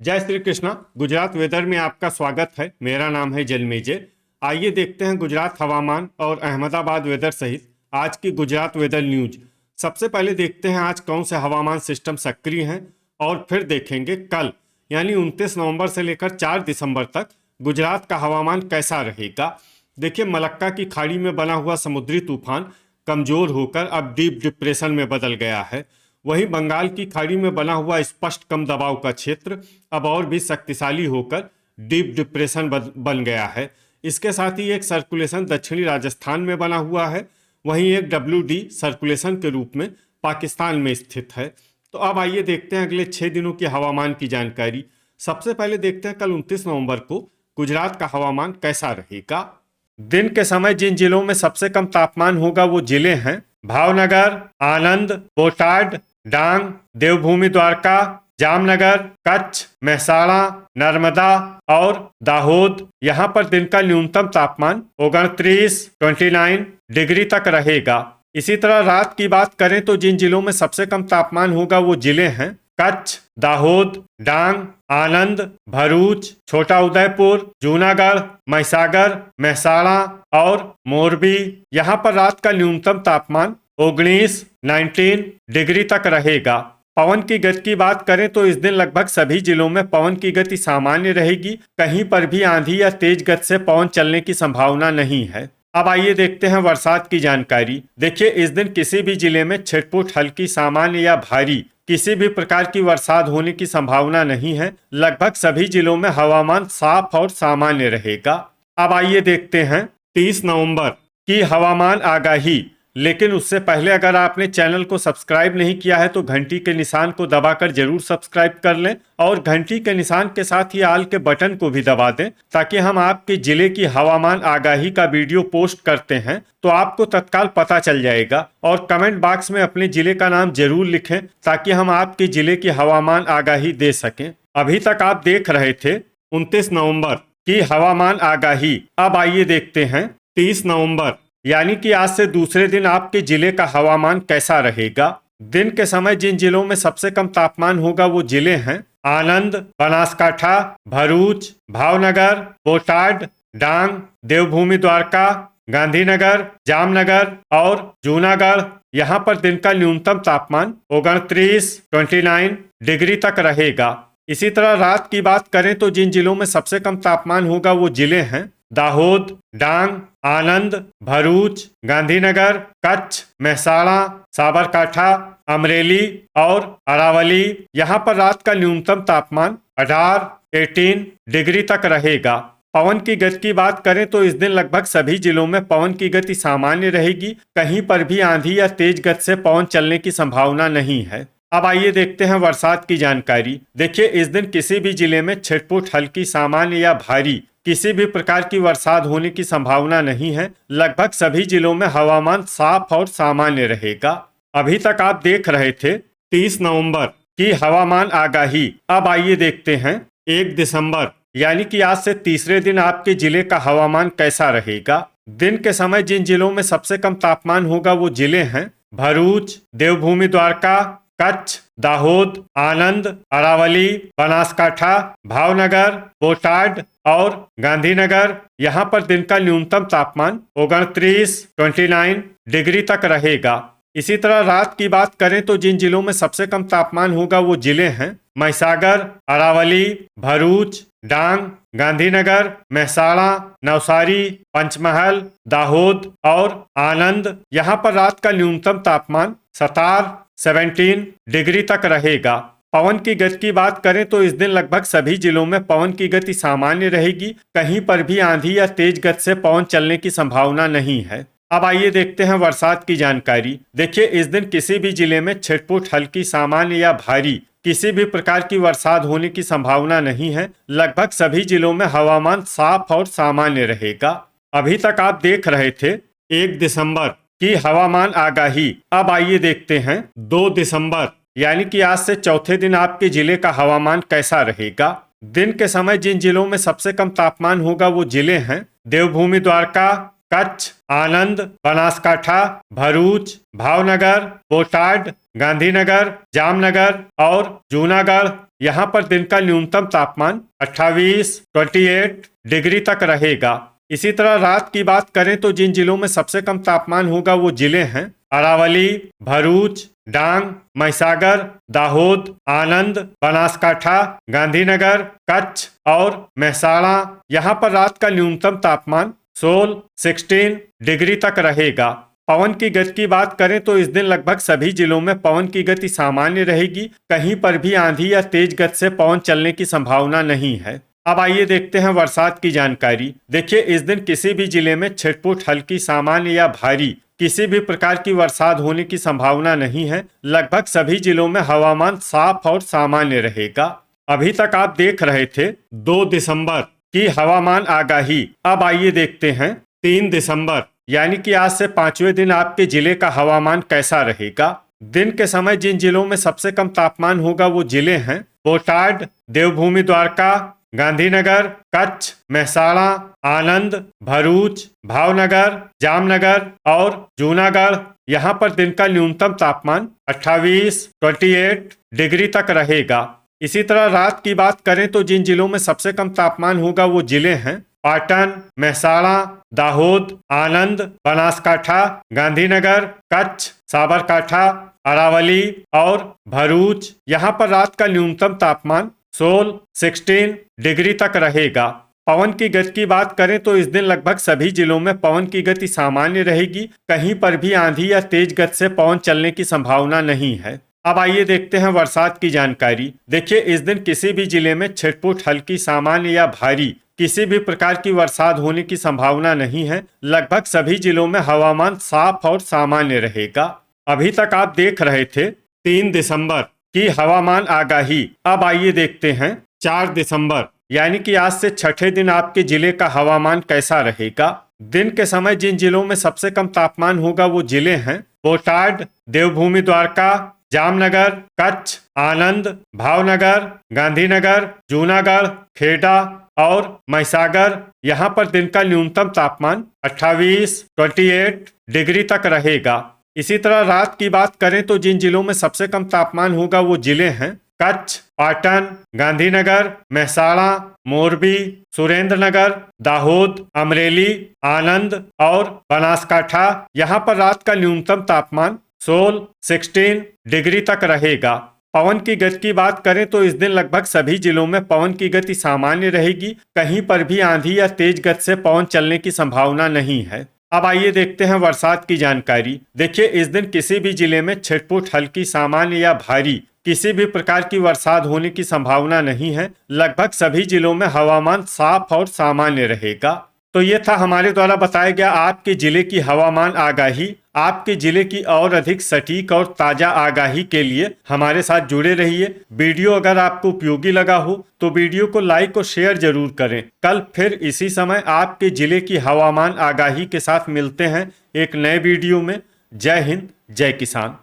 जय श्री कृष्णा। गुजरात वेदर में आपका स्वागत है। मेरा नाम है जलमेजे। आइए देखते हैं गुजरात हवामान और अहमदाबाद वेदर सहित आज की गुजरात वेदर न्यूज। सबसे पहले देखते हैं आज कौन से हवामान सिस्टम सक्रिय हैं और फिर देखेंगे कल यानी 29 नवंबर से लेकर 4 दिसंबर तक गुजरात का हवामान कैसा रहेगा। देखिए, मलक्का की खाड़ी में बना हुआ समुद्री तूफान कमजोर होकर अब डीप डिप्रेशन में बदल गया है। वहीं बंगाल की खाड़ी में बना हुआ स्पष्ट कम दबाव का क्षेत्र अब और भी शक्तिशाली होकर डीप डिप्रेशन बन गया है। इसके साथ ही एक सर्कुलेशन दक्षिणी राजस्थान में बना हुआ है। वहीं एक WD सर्कुलेशन के रूप में पाकिस्तान में स्थित है। तो अब आइए देखते हैं अगले 6 दिनों की हवामान की जानकारी। सबसे पहले देखते हैं कल 29 नवंबर को गुजरात का हवामान कैसा रहेगा। दिन के समय जिन जिलों में सबसे कम तापमान होगा वो जिले हैं भावनगर, आनंद, बोटाड, डांग, देवभूमि द्वारका, जामनगर, कच्छ, मेहसाणा, नर्मदा और दाहोद। यहाँ पर दिन का न्यूनतम तापमान 29 डिग्री तक रहेगा। इसी तरह रात की बात करें तो जिन जिलों में सबसे कम तापमान होगा वो जिले हैं कच्छ, दाहोद, डांग, आनंद, भरूच, छोटा उदयपुर, जूनागढ़, महिसागर, मेहसाणा और मोरबी। यहाँ पर रात का न्यूनतम तापमान 19 डिग्री तक रहेगा। पवन की गति की बात करें तो इस दिन लगभग सभी जिलों में पवन की गति सामान्य रहेगी। कहीं पर भी आंधी या तेज गति से पवन चलने की संभावना नहीं है। अब आइए देखते हैं बरसात की जानकारी। देखिए, इस दिन किसी भी जिले में छिटपुट हल्की, सामान्य या भारी किसी भी प्रकार की बरसात होने की संभावना नहीं है। लगभग सभी जिलों में हवामान साफ और सामान्य रहेगा। अब आइए देखते हैं 30 नवंबर की हवामान आगाही। लेकिन उससे पहले अगर आपने चैनल को सब्सक्राइब नहीं किया है तो घंटी के निशान को दबाकर जरूर सब्सक्राइब कर लें और घंटी के निशान के साथ ही आल के बटन को भी दबा दें, ताकि हम आपके जिले की हवामान आगाही का वीडियो पोस्ट करते हैं तो आपको तत्काल पता चल जाएगा। और कमेंट बॉक्स में अपने जिले का नाम जरूर लिखें ताकि हम आपके जिले की हवामान आगाही दे सकें। अभी तक आप देख रहे थे 29 नवंबर की हवामान आगाही। अब आइए देखते हैं 30 नवंबर यानी कि आज से दूसरे दिन आपके जिले का हवामान कैसा रहेगा। दिन के समय जिन जिलों में सबसे कम तापमान होगा वो जिले हैं आनंद, बनासकाठा, भरूच, भावनगर, बोटाड, डांग, देवभूमि द्वारका, गांधीनगर, जामनगर और जूनागढ़। यहाँ पर दिन का न्यूनतम तापमान 29 डिग्री तक रहेगा। इसी तरह रात की बात करें तो जिन जिलों में सबसे कम तापमान होगा वो जिले हैं दाहोद, डांग, आनंद, भरूच, गांधीनगर, कच्छ, मेहसाणा, साबरकाठा, अमरेली और अरावली। यहाँ पर रात का न्यूनतम तापमान 18 डिग्री तक रहेगा। पवन की गति की बात करें तो इस दिन लगभग सभी जिलों में पवन की गति सामान्य रहेगी। कहीं पर भी आंधी या तेज गति से पवन चलने की संभावना नहीं है। अब आइए देखते हैं बरसात की जानकारी। देखिए, इस दिन किसी भी जिले में छिटपुट हल्की, सामान्य या भारी किसी भी प्रकार की बरसात होने की संभावना नहीं है। लगभग सभी जिलों में हवामान साफ और सामान्य रहेगा। अभी तक आप देख रहे थे 30 नवंबर की हवामान आगाही। अब आइए देखते हैं 1 दिसंबर यानी कि आज से तीसरे दिन आपके जिले का हवामान कैसा रहेगा। दिन के समय जिन जिलों में सबसे कम तापमान होगा वो जिले हैं भरूच, देवभूमि द्वारका, कच्छ, दाहोद, आनंद, अरावली, बनासकाठा, भावनगर, बोटाड और गांधीनगर। यहाँ पर दिन का न्यूनतम तापमान 29 डिग्री तक रहेगा। इसी तरह रात की बात करें तो जिन जिलों में सबसे कम तापमान होगा वो जिले हैं महिसागर, अरावली, भरूच, डांग, गांधीनगर, मेहसाणा, नवसारी, पंचमहल, दाहोद और आनंद। यहाँ पर रात का न्यूनतम तापमान 17 डिग्री तक रहेगा। पवन की गति की बात करें तो इस दिन लगभग सभी जिलों में पवन की गति सामान्य रहेगी। कहीं पर भी आंधी या तेज गति से पवन चलने की संभावना नहीं है। अब आइए देखते हैं बरसात की जानकारी। देखिए, इस दिन किसी भी जिले में छिटपुट हल्की, सामान्य या भारी किसी भी प्रकार की बरसात होने की संभावना नहीं है। लगभग सभी जिलों में हवामान साफ और सामान्य रहेगा। अभी तक आप देख रहे थे 1 दिसंबर की हवामान आगाही। अब आइए देखते हैं 2 दिसंबर यानी कि आज से चौथे दिन आपके जिले का हवामान कैसा रहेगा। दिन के समय जिन जिलों में सबसे कम तापमान होगा वो जिले हैं देवभूमि द्वारका, कच्छ, आनंद, बनासकाठा, भरूच, भावनगर, बोटाड, गांधीनगर, जामनगर और जूनागढ़। यहाँ पर दिन का न्यूनतम तापमान 28 डिग्री तक रहेगा। इसी तरह रात की बात करें तो जिन जिलों में सबसे कम तापमान होगा वो जिले हैं अरावली, भरूच, डांग, महिसागर, दाहोद, आनंद, बनासकाठा, गांधीनगर, कच्छ और मेहसाणा। यहाँ पर रात का न्यूनतम तापमान 16 डिग्री तक रहेगा। पवन की गति की बात करें तो इस दिन लगभग सभी जिलों में पवन की गति सामान्य रहेगी। कहीं पर भी आंधी या तेज गति से पवन चलने की संभावना नहीं है। अब आइए देखते हैं बरसात की जानकारी। देखिए, इस दिन किसी भी जिले में छिटपुट, हल्की, सामान्य या भारी किसी भी प्रकार की बरसात होने की संभावना नहीं है। लगभग सभी जिलों में हवामान साफ और सामान्य रहेगा। अभी तक आप देख रहे थे 2 दिसंबर की हवामान आगाही। अब आइए देखते हैं 3 दिसंबर यानी कि आज से 5वें दिन आपके जिले का हवामान कैसा रहेगा। दिन के समय जिन जिलों में सबसे कम तापमान होगा वो जिले हैं बोटाड, देवभूमि द्वारका, गांधीनगर, कच्छ, मेहसाणा, आनंद, भरूच, भावनगर, जामनगर और जूनागढ़। यहाँ पर दिन का न्यूनतम तापमान 28 डिग्री तक रहेगा। इसी तरह रात की बात करें तो जिन जिलों में सबसे कम तापमान होगा वो जिले हैं पाटन, मेहसाणा, दाहोद, आनंद, बनासकाठा, गांधीनगर, कच्छ, साबरकाठा, अरावली और भरूच। यहाँ पर रात का न्यूनतम तापमान 16 डिग्री तक रहेगा। पवन की गति की बात करें तो इस दिन लगभग सभी जिलों में पवन की गति सामान्य रहेगी। कहीं पर भी आंधी या तेज गति से पवन चलने की संभावना नहीं है। अब आइए देखते हैं बरसात की जानकारी। देखिए, इस दिन किसी भी जिले में छिटपुट, हल्की, सामान्य या भारी किसी भी प्रकार की बरसात होने की संभावना नहीं है। लगभग सभी जिलों में हवामान साफ और सामान्य रहेगा। अभी तक आप देख रहे थे 3 दिसंबर की हवामान आगाही। अब आइए देखते हैं 4 दिसंबर यानी कि आज से छठे दिन आपके जिले का हवामान कैसा रहेगा। दिन के समय जिन जिलों में सबसे कम तापमान होगा वो जिले हैं बोटाड, देवभूमि द्वारका, जामनगर, कच्छ, आनंद, भावनगर, गांधीनगर, जूनागढ़, खेड़ा और महिसागर। यहाँ पर दिन का न्यूनतम तापमान 28 डिग्री तक रहेगा। इसी तरह रात की बात करें तो जिन जिलों में सबसे कम तापमान होगा वो जिले हैं कच्छ, पाटन, गांधीनगर, मेहसाणा, मोरबी, सुरेंद्रनगर, दाहोद, अमरेली, आनंद और बनासकाठा। यहाँ पर रात का न्यूनतम तापमान 16 डिग्री तक रहेगा। पवन की गति की बात करें तो इस दिन लगभग सभी जिलों में पवन की गति सामान्य रहेगी। कहीं पर भी आंधी या तेज गति से पवन चलने की संभावना नहीं है। अब आइए देखते हैं बरसात की जानकारी। देखिए, इस दिन किसी भी जिले में छिटपुट, हल्की, सामान्य या भारी किसी भी प्रकार की बरसात होने की संभावना नहीं है। लगभग सभी जिलों में हवामान साफ और सामान्य रहेगा। तो ये था हमारे द्वारा बताया गया आपके जिले की हवामान आगाही। आपके जिले की और अधिक सटीक और ताजा आगाही के लिए हमारे साथ जुड़े रहिए। वीडियो अगर आपको उपयोगी लगा हो तो वीडियो को लाइक और शेयर जरूर करें। कल फिर इसी समय आपके जिले की हवामान आगाही के साथ मिलते हैं एक नए वीडियो में। जय हिंद, जय किसान।